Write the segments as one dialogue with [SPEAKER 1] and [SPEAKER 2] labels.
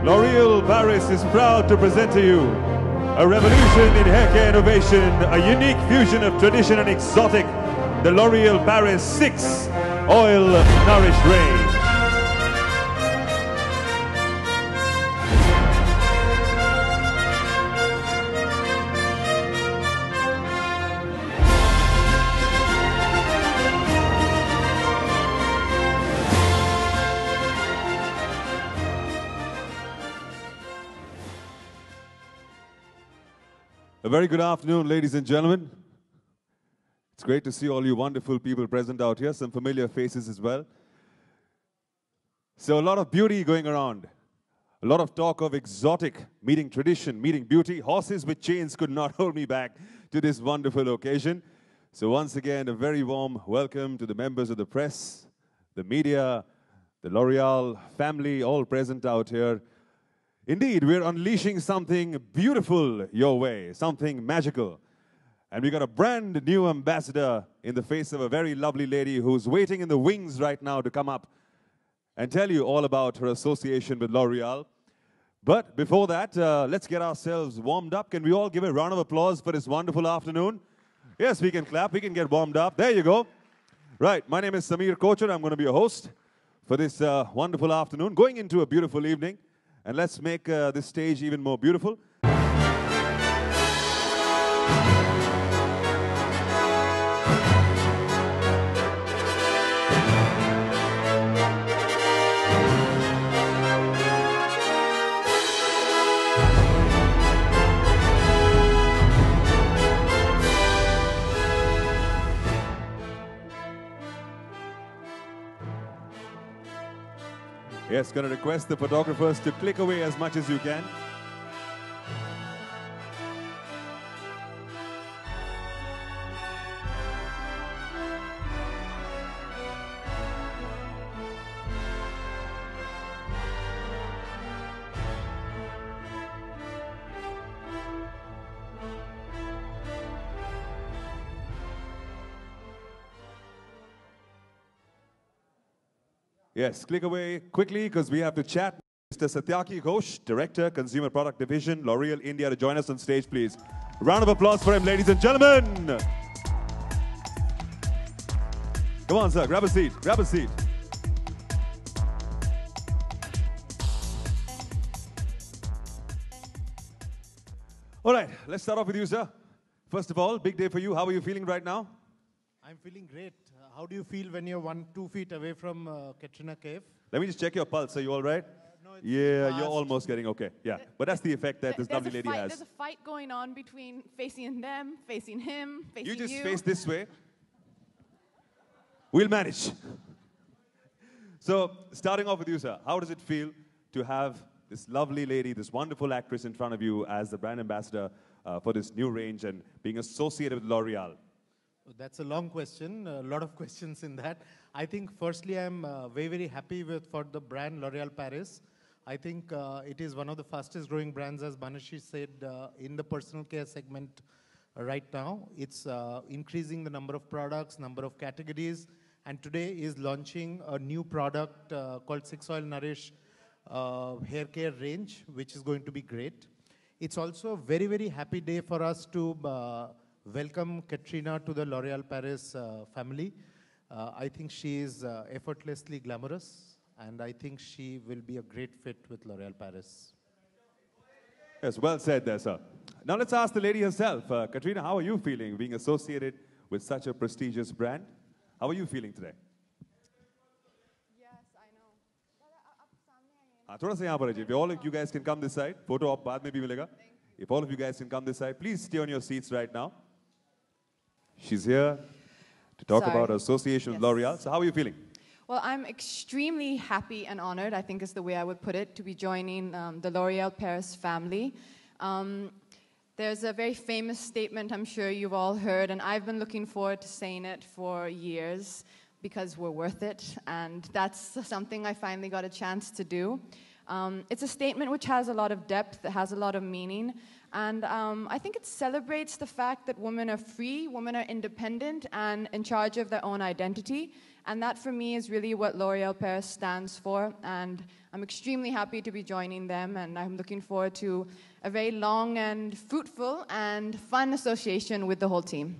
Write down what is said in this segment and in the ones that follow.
[SPEAKER 1] L'Oreal Paris is proud to present to you a revolution in haircare innovation, a unique fusion of tradition and exotic, the L'Oreal Paris 6 Oil Nourished range. A very good afternoon, ladies and gentlemen. It's great to see all you wonderful people present out here, some familiar faces as well. So a lot of beauty going around. A lot of talk of exotic, meeting tradition, meeting beauty. Horses with chains could not hold me back to this wonderful occasion. So once again, a very warm welcome to the members of the press, the media, the L'Oreal family, all present out here. Indeed, we're unleashing something beautiful your way, something magical. And we got a brand new ambassador in the face of a very lovely lady who's waiting in the wings right now to come up and tell you all about her association with L'Oreal. But before that, let's get ourselves warmed up. Can we all give a round of applause for this wonderful afternoon? Yes, we can clap. We can get warmed up. There you go. Right, my name is Samir Kochar. I'm going to be your host for this wonderful afternoon, going into a beautiful evening. And let's make this stage even more beautiful. Yes, going to request the photographers to click away as much as you can. Yes, click away quickly because we have to chat. Mr. Satyaki Ghosh, Director, Consumer Product Division, L'Oreal India, to join us on stage, please. A round of applause for him, ladies and gentlemen. Come on, sir, grab a seat, grab a seat. All right, let's start off with you, sir. First of all, big day for you. How are you feeling right now?
[SPEAKER 2] I'm feeling great. How do you feel when you're 2 feet away from Katrina Cave?
[SPEAKER 1] Let me just check your pulse. Are you all right?
[SPEAKER 2] No, it's
[SPEAKER 1] yeah,
[SPEAKER 2] fast.
[SPEAKER 1] you're almost getting okay. Yeah, but that's the effect that this lovely lady has.
[SPEAKER 3] There's a fight going on between facing them, facing him, facing you.
[SPEAKER 1] You just face this way. We'll manage. So, starting off with you, sir, how does it feel to have this lovely lady, this wonderful actress in front of you as the brand ambassador for this new range and being associated with L'Oreal?
[SPEAKER 2] That's a long question, a lot of questions in that. I think firstly I'm very, very happy for the brand L'Oreal Paris. I think it is one of the fastest growing brands, as Banashi said, in the personal care segment right now. It's increasing the number of products, number of categories, and today is launching a new product called 6 Oil Nourish hair care range, which is going to be great. It's also a very, very happy day for us to welcome Katrina to the L'Oreal Paris family. I think she is effortlessly glamorous, and I think she will be a great fit with L'Oreal Paris.
[SPEAKER 1] Yes, well said there, sir. Now let's ask the lady herself. Katrina, how are you feeling being associated with such a prestigious brand? How are you feeling today?
[SPEAKER 3] Yes, I know.
[SPEAKER 1] थोड़ा सा यहाँ पर If all of you guys can come this side, photo आप बाद में भी मिलेगा. If all of you guys can come this side, please stay on your seats right now. She's here to talk about her association with L'Oreal. So how are you feeling?
[SPEAKER 3] Well, I'm extremely happy and honored, I think is the way I would put it, to be joining the L'Oreal Paris family. There's a very famous statement I'm sure you've all heard, and I've been looking forward to saying it for years because we're worth it, and that's something I finally got a chance to do. It's a statement which has a lot of depth, it has a lot of meaning, and I think it celebrates the fact that women are free, women are independent and in charge of their own identity, And that for me is really what L'Oreal Paris stands for. And I'm extremely happy to be joining them, and I'm looking forward to a very long and fruitful and fun association with the whole team.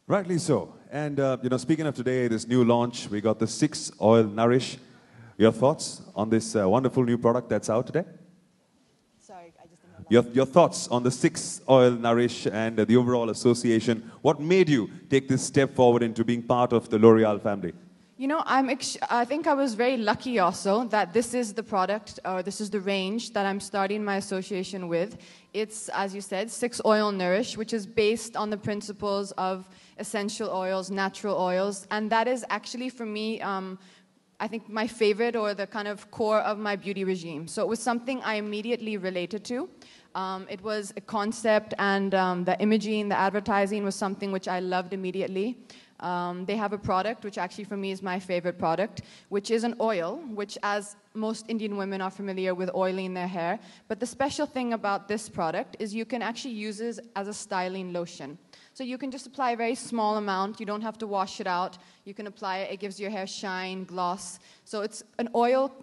[SPEAKER 1] Rightly so. And speaking of today, this new launch, we got the 6 Oil Nourish. Your thoughts on this wonderful new product that's out today?
[SPEAKER 3] Sorry, I just didn't know.
[SPEAKER 1] Your thoughts on the 6 Oil Nourish and the overall association. What made you take this step forward into being part of the L'Oreal family?
[SPEAKER 3] You know, I think I was very lucky also that this is the product, or this is the range that I'm starting my association with. It's, as you said, 6 Oil Nourish, which is based on the principles of essential oils, natural oils, and that is actually for me, I think my favorite, or the kind of core of my beauty regime. So it was something I immediately related to. It was a concept, and the imaging, the advertising was something which I loved immediately. They have a product, which actually for me is my favorite product, which is an oil, which as most Indian women are familiar with oiling their hair. But the special thing about this product is you can actually use it as a styling lotion. So you can just apply a very small amount. You don't have to wash it out. You can apply it. It gives your hair shine, gloss. So it's an oil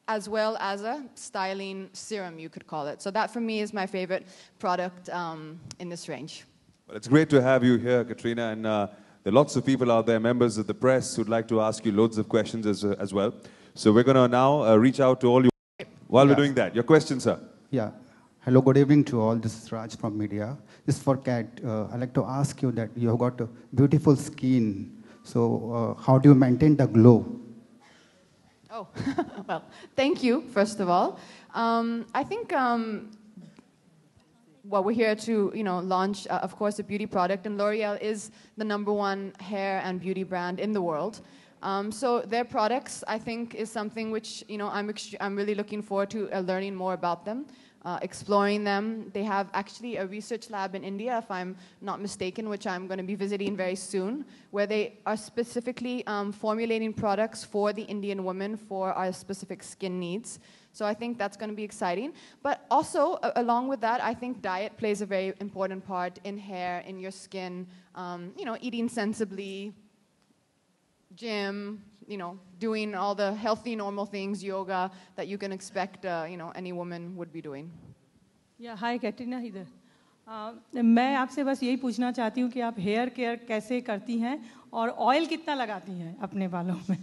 [SPEAKER 3] as well as a styling serum, you could call it. So that for me is my favorite product in this range.
[SPEAKER 1] Well, it's great to have you here, Katrina, and there are lots of people out there, members of the press, who'd like to ask you loads of questions as well. So we're going to now reach out to all you. While we're doing that, your question, sir.
[SPEAKER 4] Yeah. Hello, good evening to all. This is Raj from media. This is for Kat. I'd like to ask you that you have got a beautiful skin. So how do you maintain the glow?
[SPEAKER 3] Oh, well, thank you, first of all. I think, well, we're here to, launch, of course, a beauty product, and L'Oreal is the #1 hair and beauty brand in the world. So their products, I think, is something which, I'm really looking forward to learning more about them, exploring them. They have actually a research lab in India, if I'm not mistaken, which I'm going to be visiting very soon, where they are specifically formulating products for the Indian woman for our specific skin needs. So I think that's going to be exciting. But also, along with that, I think diet plays a very important part in hair, in your skin, eating sensibly, gym, doing all the healthy, normal things, yoga, that you can expect, any woman would be doing.
[SPEAKER 5] Yeah, hi, Katrina इधर. मैं आपसे बस यही पूछना चाहती हूँ कि आप हेयर केयर कैसे करती हैं और ऑयल कितना लगाती हैं अपने बालों में?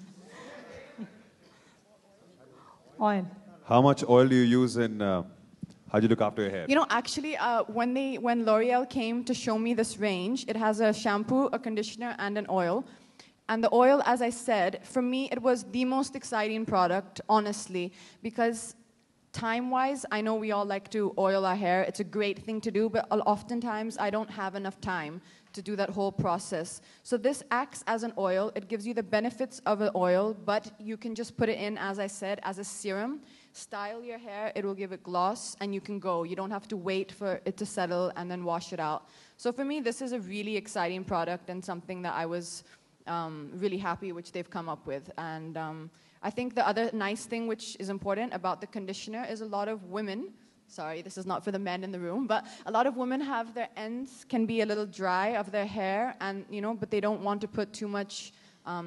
[SPEAKER 5] Oil.
[SPEAKER 1] How much oil do you use in, how do you look after your hair?
[SPEAKER 3] Actually, when L'Oreal came to show me this range, it has a shampoo, a conditioner, and an oil. And the oil, as I said, for me, it was the most exciting product, honestly, because time-wise, I know we all like to oil our hair. It's a great thing to do, but oftentimes I don't have enough time to do that whole process. So this acts as an oil. It gives you the benefits of an oil, but you can just put it in, as I said, as a serum. Style your hair, it will give it gloss, and you can go. You don't have to wait for it to settle and then wash it out. So for me, this is a really exciting product and something that I was really happy which they've come up with. And I think the other nice thing which is important about the conditioner is a lot of women, sorry, this is not for the men in the room, but a lot of women have their ends can be a little dry of their hair, and but they don't want to put too much,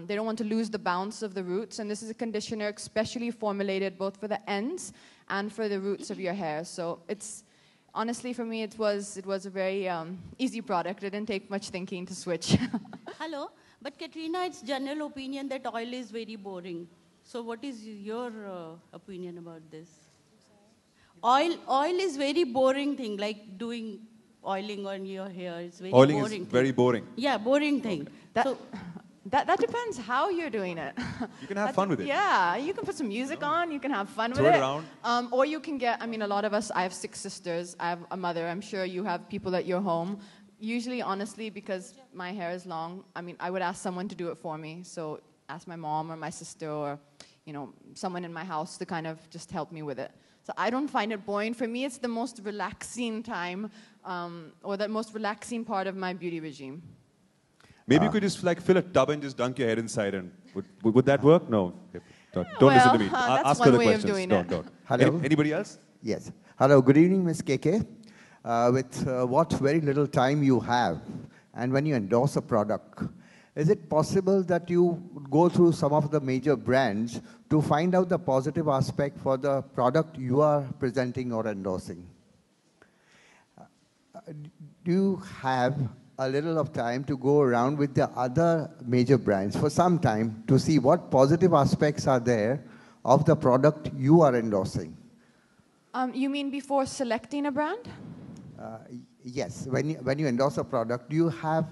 [SPEAKER 3] they don't want to lose the bounce of the roots, and this is a conditioner especially formulated both for the ends and for the roots of your hair. So it's honestly, for me, it was a very easy product. It didn't take much thinking to switch.
[SPEAKER 6] Hello, but Katrina, it's general opinion that oil is very boring. So what is your opinion about this? Oil is very boring thing, like doing oiling on your hair. It's very
[SPEAKER 1] Oiling
[SPEAKER 6] boring.
[SPEAKER 1] is very boring.
[SPEAKER 6] Yeah, boring thing.
[SPEAKER 3] That depends how you're doing it.
[SPEAKER 1] You can have fun with it.
[SPEAKER 3] Yeah, you can put some music on, you can have fun with
[SPEAKER 1] Throw
[SPEAKER 3] it.
[SPEAKER 1] it around.
[SPEAKER 3] Or you can get, a lot of us, I have 6 sisters, I have a mother, I'm sure you have people at your home. Usually, honestly, because my hair is long, I would ask someone to do it for me. So ask my mom or my sister or, someone in my house to kind of just help me with it. So I don't find it boring. For me, it's the most relaxing time or the most relaxing part of my beauty regime.
[SPEAKER 1] Maybe you could just fill a tub and just dunk your head inside, and would that work? No. Okay. Don't listen to me.
[SPEAKER 3] That's
[SPEAKER 1] Ask
[SPEAKER 3] one
[SPEAKER 1] her the
[SPEAKER 3] way of
[SPEAKER 1] questions.
[SPEAKER 3] doing it.
[SPEAKER 1] Don't.
[SPEAKER 7] Hello.
[SPEAKER 1] Anybody else?
[SPEAKER 7] Yes. Hello, good evening, Ms. KK. With what very little time you have, and when you endorse a product, is it possible that you go through some of the major brands to find out the positive aspect for the product you are presenting or endorsing? Do you have a little of time to go around with the other major brands for some time to see what positive aspects are there of the product you are endorsing?
[SPEAKER 3] You mean before selecting a brand?
[SPEAKER 7] Yes. When you endorse a product, do you have,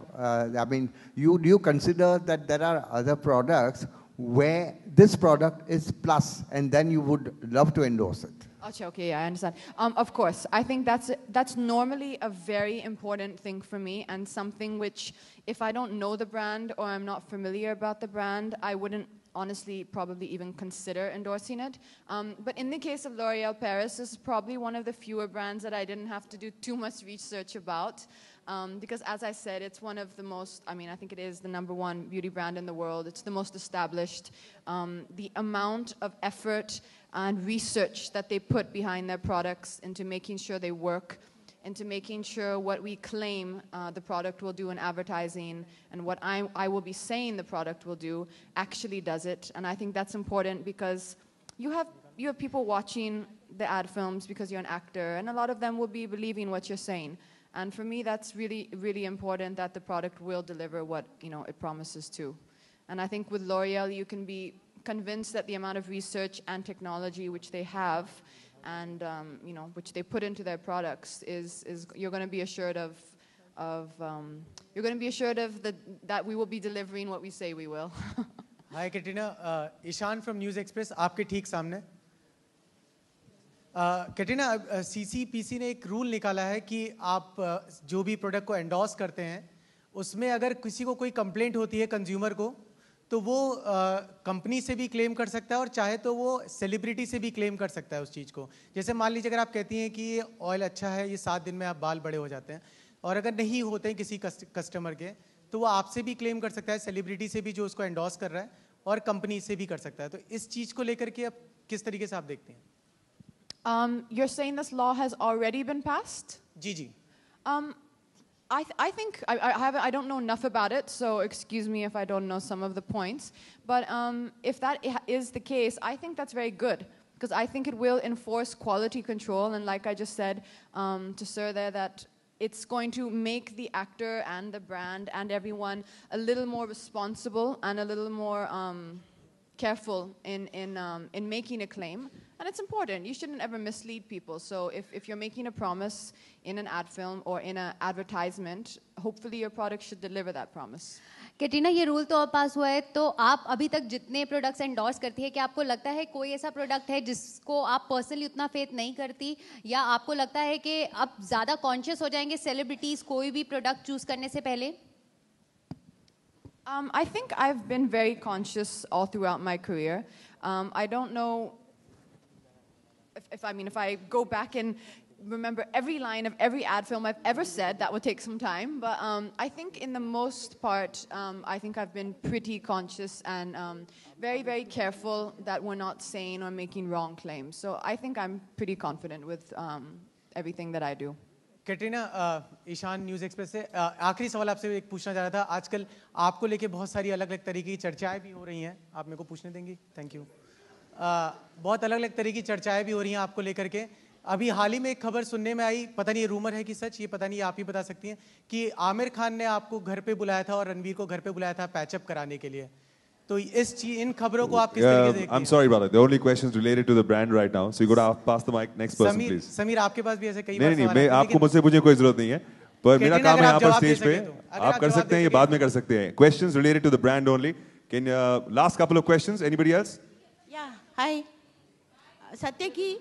[SPEAKER 7] do you consider that there are other products where this product is plus and then you would love to endorse it?
[SPEAKER 3] Okay, yeah, I understand. Of course, I think that's normally a very important thing for me, and something which, if I don't know the brand or I'm not familiar about the brand, I wouldn't honestly probably even consider endorsing it. But in the case of L'Oréal Paris, this is probably one of the fewer brands that I didn't have to do too much research about. Because as I said, it's one of the most, I think it is the #1 beauty brand in the world. It's the most established. The amount of effort and research that they put behind their products into making sure they work, into making sure what we claim the product will do in advertising and what I will be saying the product will do actually does it. And I think that's important because you have people watching the ad films because you're an actor, and a lot of them will be believing what you're saying. And for me, that's really, really important that the product will deliver what it promises to. And I think with L'Oreal, you can be convinced that the amount of research and technology which they have and which they put into their products is you're going to be assured of that we will be delivering what we say we will.
[SPEAKER 8] Hi Katrina, Ishan from News Express, आपके ठीक सामने. Katrina, CCPC ने एक rule निकाला है कि आप जो भी प्रोडक्ट को एंडोर्स करते हैं उसमें अगर किसी को कोई कंप्लेंट होती है कंज्यूमर को, तो वो कंपनी से भी क्लेम कर सकता है और चाहे तो वो सेलिब्रिटी से भी क्लेम कर सकता है उस चीज़ को. जैसे मान लीजिए अगर आप कहती हैं कि ये ऑयल अच्छा है, ये 7 दिन में आप बाल बड़े हो जाते हैं, और अगर नहीं होते हैं किसी कस्टमर के, तो वो आपसे भी क्लेम कर सकता है, सेलिब्रिटी से भी जो उसको एंडोर्स कर रहा है, और कंपनी से भी कर सकता है. तो इस चीज़ को लेकर के अब किस तरीके से आप देखते हैं?
[SPEAKER 3] You're saying this law has already been passed?
[SPEAKER 8] Ji.
[SPEAKER 3] I think I don't know enough about it, so excuse me if I don't know some of the points. But if that is the case, I think that's very good, because I think it will enforce quality control. And like I just said to Sir there, that it's going to make the actor and the brand and everyone a little more responsible and a little more careful in making a claim. And it's important. You shouldn't ever mislead people. So if you're making a promise in an ad film or in an advertisement, hopefully your product should deliver that promise.
[SPEAKER 9] Katrina, ये rule तो अब पास हुआ है, तो आप अभी तक जितने प्रोडक्ट्स एंडोर्स करती है, क्या आपको लगता है कोई ऐसा प्रोडक्ट है जिसको आप पर्सनली उतना फेथ नहीं करती, या आपको लगता है कि अब ज़्यादा कॉन्शियस हो जाएंगे सेलिब्रिटीज कोई भी प्रोडक्ट चूज करने से पहले?
[SPEAKER 3] I think I've been very conscious all throughout my career. I don't know if I go back and remember every line of every ad film I've ever said, that would take some time. But I think in the most part, I think I've been pretty conscious and very, very careful that we're not saying or making wrong claims. So I think I'm pretty confident with everything that I do.
[SPEAKER 8] Katrina, Ishan News Express से आखिरी सवाल आपसे एक पूछना चाह रहा था. आजकल आपको लेके बहुत सारी अलग अलग तरीके की चर्चाएं भी हो रही हैं, आप मेरे को पूछने देंगी? Thank you. बहुत अलग अलग तरीके की चर्चाएं भी हो रही हैं आपको लेकर के. अभी हाल ही में एक खबर सुनने में आई, पता नहीं ये रूमर है कि सच, ये पता नहीं, आप ही बता सकती हैं, कि आमिर खान ने आपको घर पे बुलाया था और रणवीर को घर पे बुलाया था पैचअप कराने के लिए. तो इन खबरों को आप किस तरीके से देखते हैं?
[SPEAKER 1] I'm sorry brother, the only questions related to the brand right now, so you got to pass the mic next person please.
[SPEAKER 8] Sameer, आपके पास भी ऐसे कई बार
[SPEAKER 1] सवाल नहीं, आपको मुझसे पूछने कोई जरूरत नहीं है, पर मेरा काम है यहाँ पर स्टेज पे, आप कर सकते हैं, ये बाद में कर सकते हैं. Questions related to the brand only. Can last couple of questions, anybody else?
[SPEAKER 6] Yeah, hi. सत्य की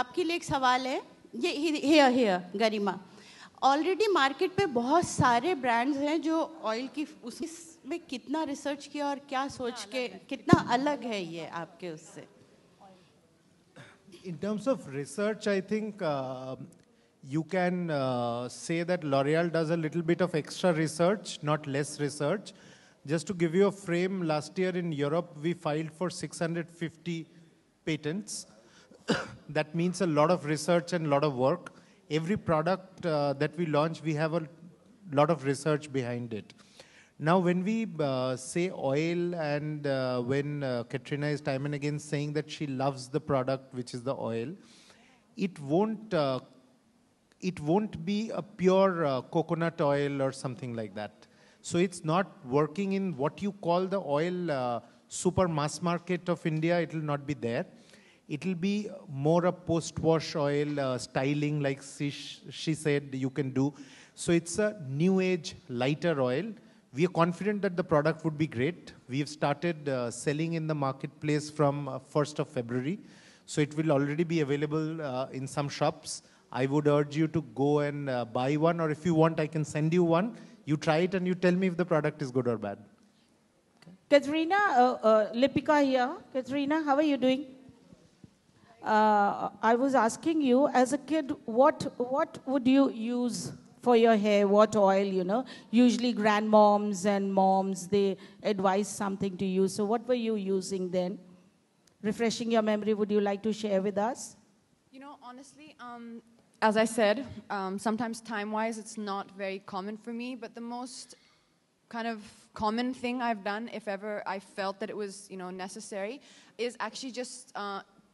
[SPEAKER 6] आपके लिए एक सवाल है, ये here गरिमा. ऑलरेडी मार्केट पे बहुत सारे ब्रांड्स हैं जो ऑयल की, उसमें कितना रिसर्च किया और क्या सोच के, कितना अलग है ये आपके उससे?
[SPEAKER 2] In terms of research, I think you can say that L'Oreal does a little bit of extra research, not less research. Just to give you a frame, last year in Europe, we filed for 650 patents. That means a lot of research and a lot of work. Every product that we launch, we have a lot of research behind it. Now, when we say oil, and when Katrina is time and again saying that she loves the product, which is the oil, it won't be a pure coconut oil or something like that. So it's not working in what you call the oil super mass market of India. It will not be there. It will be more a post-wash oil styling, like she said you can do. So it's a new age, lighter oil. We are confident that the product would be great. We have started selling in the marketplace from 1st of February. So it will already be available in some shops. I would urge you to go and buy one, or if you want, I can send you one. You try it and you tell me if the product is good or bad.
[SPEAKER 10] Katrina, Lipika here. Katrina, how are you doing? I was asking you, as a kid, what would you use for your hair? What oil, you know? Usually grandmoms and moms, they advise something to you. So what were you using then? Refreshing your memory, would you like to share with us?
[SPEAKER 3] You know, honestly, as I said, sometimes time-wise, it's not very common for me, but the most kind of common thing I've done, if ever I felt that it was, you know, necessary, is actually just,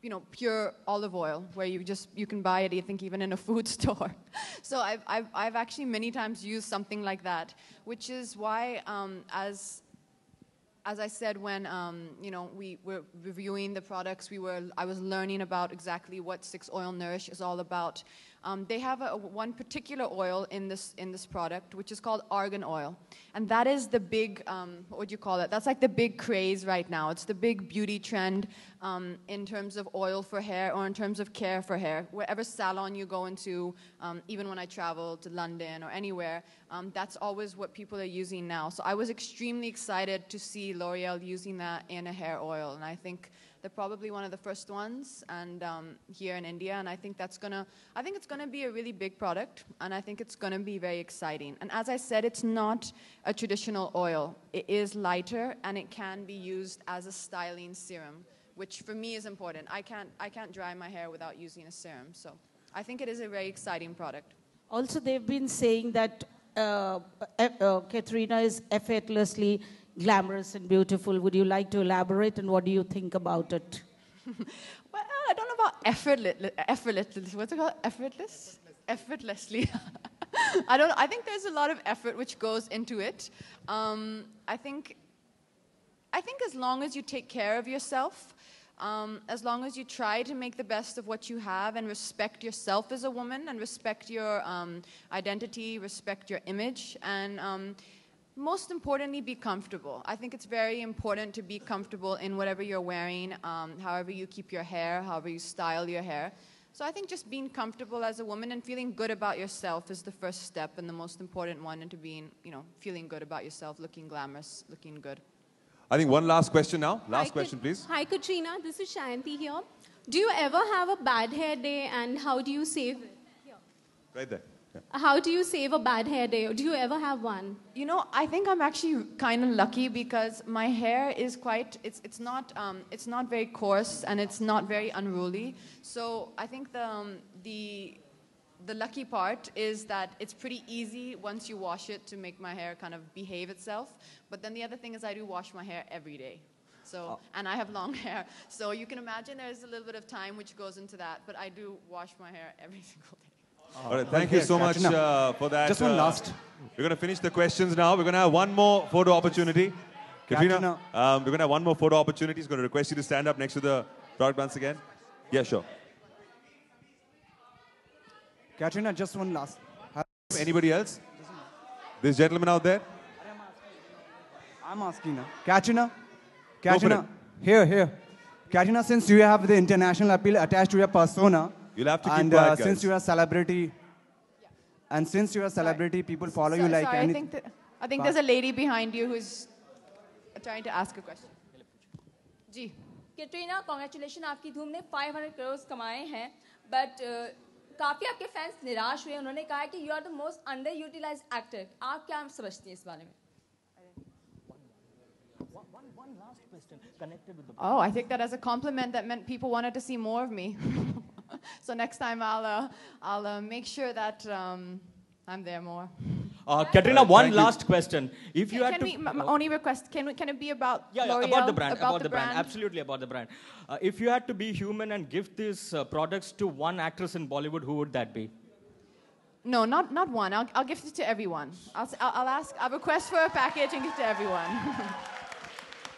[SPEAKER 3] you know, pure olive oil, where you can buy it, I think, even in a food store. So I've actually many times used something like that, which is why, as I said, when you know, we were reviewing the products, I was learning about exactly what 6 Oil Nourish is all about. They have one particular oil in this product, which is called argan oil, and that is the big what would you call it? That's like the big craze right now. It's the big beauty trend in terms of oil for hair, or in terms of care for hair. Wherever salon you go into, even when I travel to London or anywhere, that's always what people are using now. So I was extremely excited to see L'Oreal using that in a hair oil, and I think they're probably one of the first ones, and here in India, and I think it's gonna be a really big product, and I think it's gonna be very exciting. And as I said, it's not a traditional oil. It is lighter, and it can be used as a styling serum, which for me is important. I can't dry my hair without using a serum, so I think it is a very exciting product.
[SPEAKER 10] Also, they've been saying that Katrina is effortlessly glamorous and beautiful. Would you like to elaborate, and what do you think about it?
[SPEAKER 3] Well, I don't know about effortless. What's it called? Effortless? Effortlessly. I think there's a lot of effort which goes into it. I think as long as you take care of yourself, as long as you try to make the best of what you have and respect yourself as a woman, and respect your identity, respect your image, and most importantly, be comfortable. I think it's very important to be comfortable in whatever you're wearing, however you keep your hair, however you style your hair. So I think just being comfortable as a woman and feeling good about yourself is the first step, and the most important one into being, you know, feeling good about yourself, looking glamorous, looking good.
[SPEAKER 1] I think one last question now. Last question, please.
[SPEAKER 11] Hi, Katrina. This is Shayanti here. Do you ever have a bad hair day, and how do you save it? Here.
[SPEAKER 1] Right there. Yeah.
[SPEAKER 11] How do you save a bad hair day? Do you ever have one?
[SPEAKER 3] You know, I think I'm actually kind of lucky, because my hair is quite, it's not very coarse, and it's not very unruly. So I think the lucky part is that it's pretty easy once you wash it to make my hair kind of behave itself. But then the other thing is I do wash my hair every day. So, and I have long hair. So you can imagine there's a little bit of time which goes into that. But I do wash my hair every single day.
[SPEAKER 1] All right, thank you so much for that.
[SPEAKER 4] Just one last.
[SPEAKER 1] We're going to finish the questions now. We're going to have one more photo opportunity. Katrina, we're going to have one more photo opportunity. He's going to request you to stand up next to the product once again. Yeah, sure.
[SPEAKER 4] Katrina, just one last.
[SPEAKER 1] Anybody else? This gentleman out there?
[SPEAKER 4] I'm asking now. Katrina, here. Katrina, since you have the international appeal attached to your persona,
[SPEAKER 1] you'll have to keep
[SPEAKER 4] and
[SPEAKER 1] quiet, guys.
[SPEAKER 4] Since you're a celebrity, and since you're a celebrity, people follow you like
[SPEAKER 3] sorry, I think there's a lady behind you who's trying to ask a question. Ji.
[SPEAKER 12] Katrina, congratulations, आपकी धूम ने 500 crores कमाए हैं, but काफी आपके fans निराश हुए. उन्होंने कहा कि you are the most underutilized actor. आप क्या समझती हैं इस बारे में?
[SPEAKER 13] One last question connected with the.
[SPEAKER 3] Oh, I think that as a compliment, that meant people wanted to see more of me. So next time I'll make sure that I'm there more.
[SPEAKER 13] Katrina, one last question. If you had to...
[SPEAKER 3] only request, can it be about
[SPEAKER 13] L'Oreal,
[SPEAKER 3] about
[SPEAKER 13] the brand, absolutely about the brand. If you had to be human and give these products to one actress in Bollywood, who would that be?
[SPEAKER 3] No, not one. I'll give it to everyone. I'll request for a package and give it to everyone.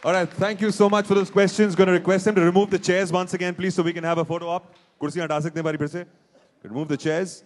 [SPEAKER 1] All right, thank you so much for those questions. Going to request them to remove the chairs once again, please, so we can have a photo op. Kursiyan hata sakte hain bari phir se. Remove the chairs.